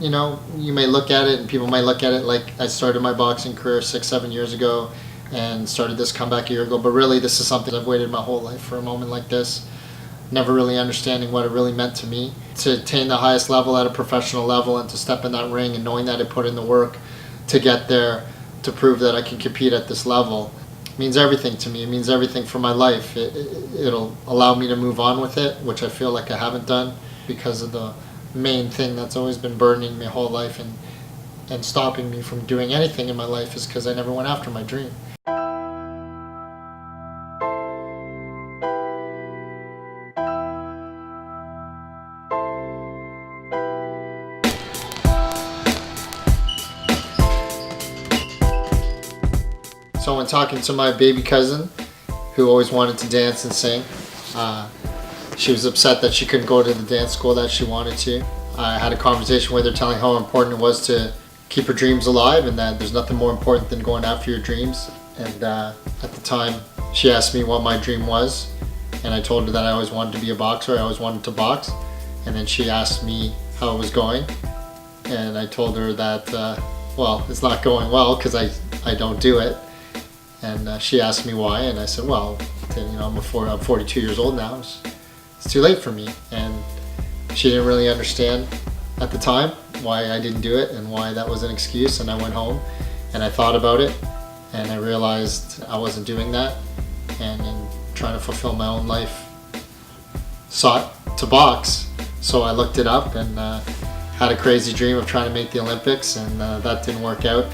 You know, you may look at it and people might look at it like I started my boxing career 6-7 years ago and started this comeback a year ago, but really this is something I've waited my whole life for, a moment like this, never really understanding what it really meant to me. To attain the highest level at a professional level and to step in that ring and knowing that I put in the work to get there, to prove that I can compete at this level, means everything to me. It means everything for my life. It'll allow me to move on with it, which I feel like I haven't done because of the main thing that's always been burdening my whole life and stopping me from doing anything in my life is because I never went after my dream. So when talking to my baby cousin, who always wanted to dance and sing, she was upset that she couldn't go to the dance school that she wanted to. I had a conversation with her telling how important it was to keep her dreams alive and that there's nothing more important than going after your dreams. And at the time, she asked me what my dream was, and I told her that I always wanted to be a boxer, I always wanted to box. And then she asked me how it was going, and I told her that, well, it's not going well because I don't do it. And she asked me why, and I said, well, you know, I'm 42 years old now. It's too late for me. And she didn't really understand at the time why I didn't do it and why that was an excuse. And I went home and I thought about it and I realized I wasn't doing that. And in trying to fulfill my own life, sought to box. So I looked it up and had a crazy dream of trying to make the Olympics, and that didn't work out.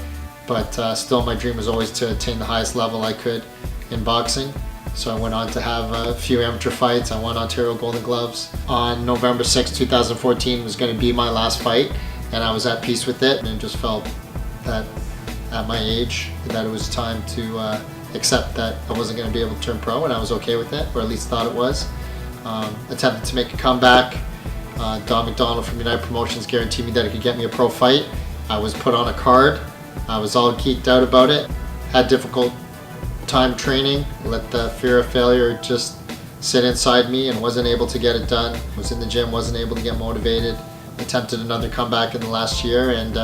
But still my dream was always to attain the highest level I could in boxing. So I went on to have a few amateur fights. I won Ontario Golden Gloves. On November 6, 2014 was going to be my last fight, and I was at peace with it and just felt that at my age that it was time to accept that I wasn't going to be able to turn pro, and I was okay with it, or at least thought it was. Attempted to make a comeback. Don McDonald from United Promotions guaranteed me that it could get me a pro fight. I was put on a card. I was all geeked out about it. Had difficult time training. Let the fear of failure just sit inside me and wasn't able to get it done. Was in the gym, wasn't able to get motivated. Attempted another comeback in the last year and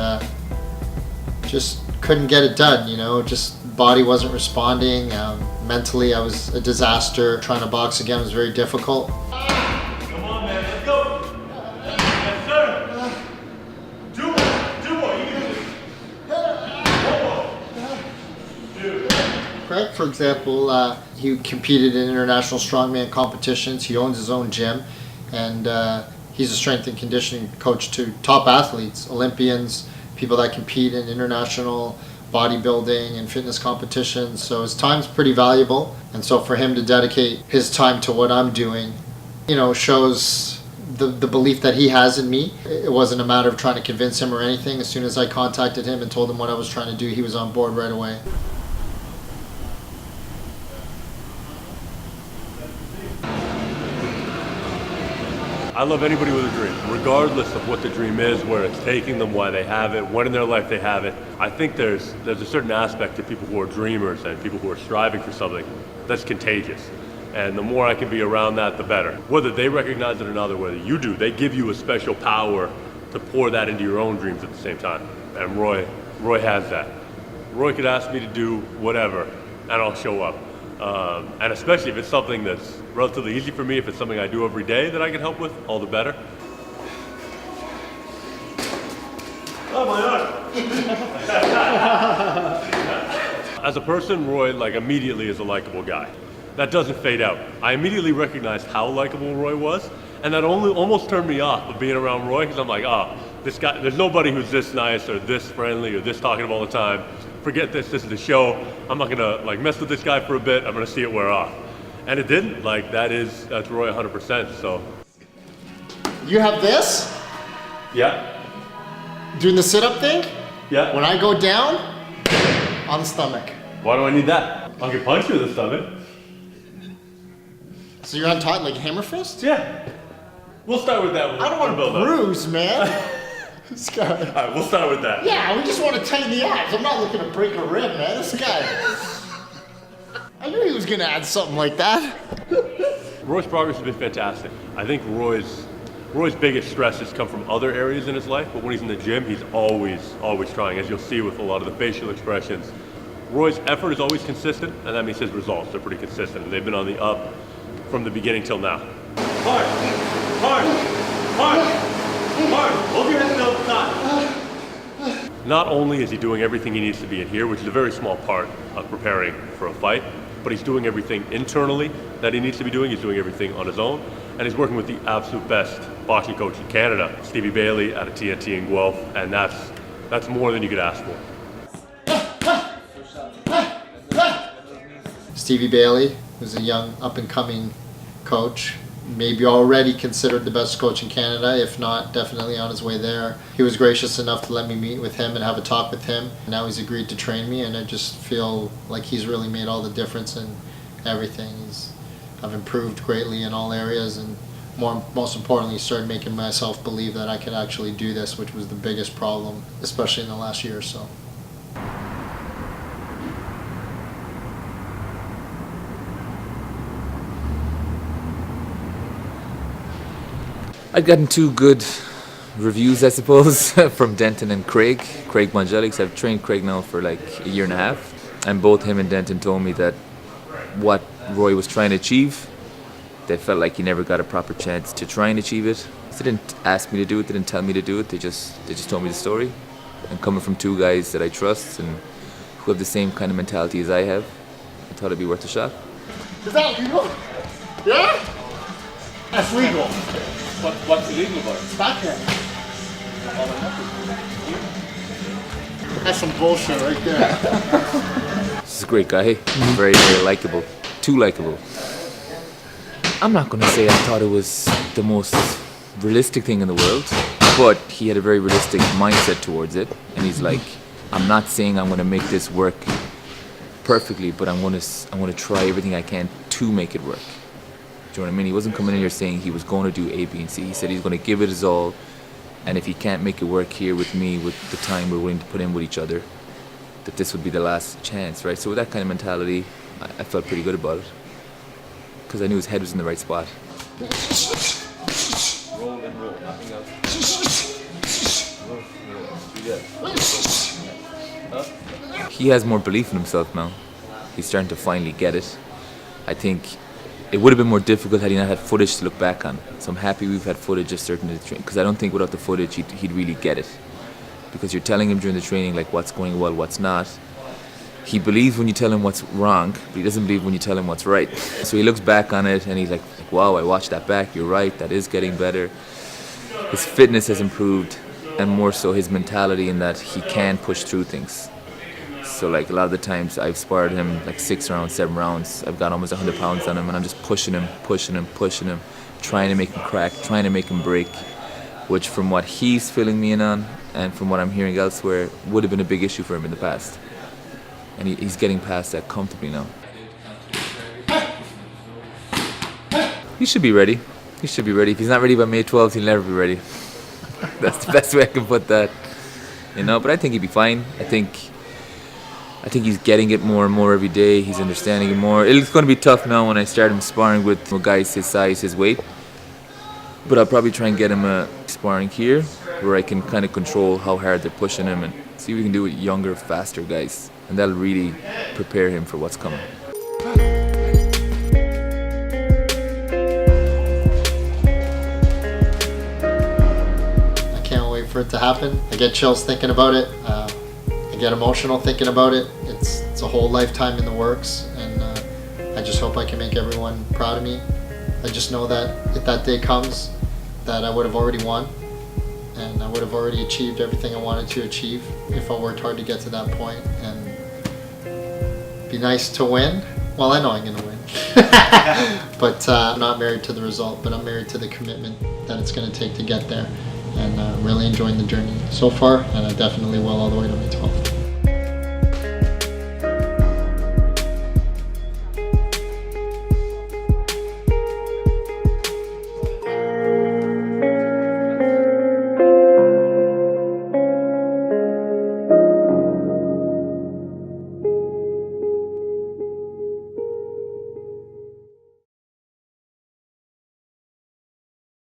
just couldn't get it done, you know, just body wasn't responding. Mentally I was a disaster. Trying to box again was very difficult. Come on, man, let's go. Yes, sir. Do more. You can do this. Craig, for example, he competed in international strongman competitions. He owns his own gym, and he's a strength and conditioning coach to top athletes, Olympians, people that compete in international bodybuilding and fitness competitions. So his time's pretty valuable, and so for him to dedicate his time to what I'm doing, you know, shows the belief that he has in me. It wasn't a matter of trying to convince him or anything. As soon as I contacted him and told him what I was trying to do, he was on board right away. I love anybody with a dream, regardless of what the dream is, where it's taking them, why they have it, when in their life they have it. I think there's a certain aspect to people who are dreamers and people who are striving for something that's contagious. And the more I can be around that, the better. Whether they recognize it or not, or whether you do, they give you a special power to pour that into your own dreams at the same time. And Roy has that. Roy could ask me to do whatever, and I'll show up. And especially if it's something that's relatively easy for me, if it's something I do every day that I can help with, all the better. Oh my God! As a person, Roy immediately is a likable guy. That doesn't fade out. I immediately recognized how likable Roy was, and that almost turned me off of being around Roy, because I'm like, oh, this guy, there's nobody who's this nice or this friendly or this talkative all the time. Forget this is the show. I'm not gonna mess with this guy for a bit. I'm gonna see it wear off. And it didn't. That's Roy 100%, so. You have this? Yeah. Doing the sit-up thing? Yeah. When I go down, on the stomach. Why do I need that? I can punch you in the stomach. So you're on top like hammer fist? Yeah. We'll start with that. I don't want to bruise, man. This guy. All right, we'll start with that. Yeah, we just want to tighten the abs. I'm not looking to break a rib, man. This guy. I knew he was going to add something like that. Roy's progress has been fantastic. I think Roy's Roy's biggest stresses come from other areas in his life, but when he's in the gym, he's always trying, as you'll see with a lot of the facial expressions. Roy's effort is always consistent, and that means his results are pretty consistent, and they've been on the up from the beginning till now. Hard, hard, hard, hard. Hold your head down the side. Not only is he doing everything he needs to be in here, which is a very small part of preparing for a fight, but he's doing everything internally that he needs to be doing. He's doing everything on his own, and he's working with the absolute best boxing coach in Canada, Stevie Bailey out of TNT in Guelph, and that's more than you could ask for. Stevie Bailey, who's a young up-and-coming coach, maybe already considered the best coach in Canada, if not definitely on his way there. He was gracious enough to let me meet with him and have a talk with him. Now he's agreed to train me, and I just feel like he's really made all the difference in everything. I've improved greatly in all areas, and most importantly, started making myself believe that I could actually do this, which was the biggest problem, especially in the last year or so. I'd gotten 2 good reviews, I suppose, from Denton and Craig Mongelics. I've trained Craig now for like a year and a half, and both him and Denton told me that what Roy was trying to achieve, they felt like he never got a proper chance to try and achieve it. They didn't ask me to do it, they didn't tell me to do it, they just told me the story. And coming from 2 guys that I trust and who have the same kind of mentality as I have, I thought it'd be worth a shot. Is that legal? Yeah? That's legal. What's illegal about it? It's backhand. That's some bullshit right there. This is a great guy, very, very likable, too likable. I'm not going to say I thought it was the most realistic thing in the world, but he had a very realistic mindset towards it, and he's like, I'm not saying I'm going to make this work perfectly, but I'm going to try everything I can to make it work. Do you know what I mean? He wasn't coming in here saying he was going to do A, B, and C. He said he's going to give it his all, and if he can't make it work here with me, with the time we're willing to put in with each other, that this would be the last chance, right? So with that kind of mentality, I felt pretty good about it, because I knew his head was in the right spot. Roll and roll, nothing else. Roll. He has more belief in himself now. He's starting to finally get it. I think it would have been more difficult had he not had footage to look back on. So I'm happy we've had footage of certain of the training, because I don't think without the footage he'd really get it. Because you're telling him during the training like what's going well, what's not. He believes when you tell him what's wrong, but he doesn't believe when you tell him what's right. So he looks back on it and he's like, wow, I watched that back, you're right, that is getting better. His fitness has improved, and more so his mentality in that he can push through things. So like a lot of the times I've sparred him like 6 rounds, 7 rounds, I've got almost 100 pounds on him, and I'm just pushing him, trying to make him crack, trying to make him break, which from what he's filling me in on and from what I'm hearing elsewhere would have been a big issue for him in the past. And he's getting past that comfortably now. He should be ready. He should be ready. If he's not ready by May 12th, he'll never be ready. That's the best way I can put that. You know, but I think he'd be fine. I think he's getting it more and more every day. He's understanding it more. It's going to be tough now when I start him sparring with guys his size, his weight. But I'll probably try and get him sparring here, where I can kind of control how hard they're pushing him and see what we can do with younger, faster guys. And that'll really prepare him for what's coming. I can't wait for it to happen. I get chills thinking about it. I get emotional thinking about it. It's a whole lifetime in the works, and I just hope I can make everyone proud of me. I just know that if that day comes, that I would have already won, and I would have already achieved everything I wanted to achieve if I worked hard to get to that point. And be nice to win. Well, I know I'm gonna win, but I'm not married to the result, but I'm married to the commitment that it's gonna take to get there, and really enjoying the journey so far, and I definitely will all the way to May 12th.